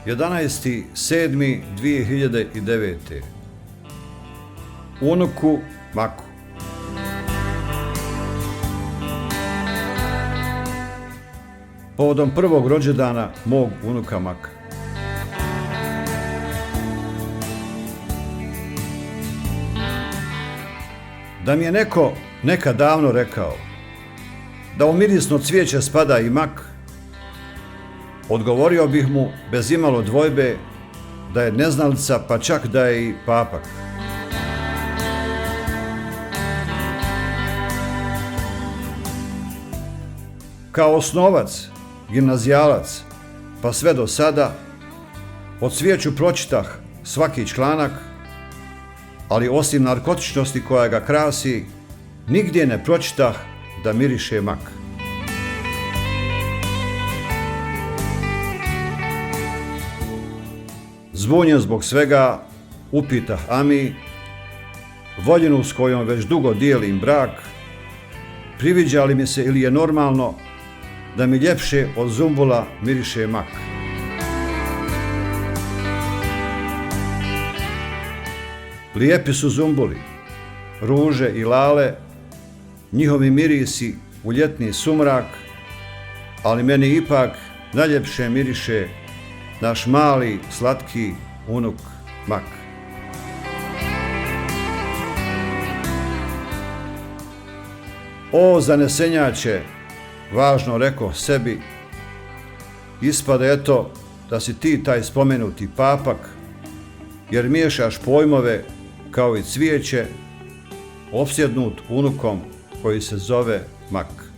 11.7.2009. Unuku Maku. Povodom prvog rođendana mog unuka Maka. Da mi je neko nekad davno rekao da u mirisno cvijeće spada i mak, odgovorio bih mu bez imalo dvojbe da je neznalica, pa čak da je i papak. Kao osnovac, gimnazijalac, pa sve do sada, o cvijeću pročitah svaki članak, ali osim narkotičnosti koja ga krasi, nigdje ne pročitah da miriše mak. Zbunjen zbog svega, upitah Ami, voljenu s kojom već dugo dijelim brak, priviđa li mi se ili je normalno da mi ljepše od zumbula miriše mak. Lijepi su zumbuli, ruže i lale, njihovi mirisi u ljetni sumrak, ali meni ipak najljepše miriše naš mali, slatki unuk Mak. O zanesenjače, važno reko sebi, ispade eto da si ti taj spomenuti papak, jer miješaš pojmove kao i cvijeće, opsjednut unukom koji se zove Mak.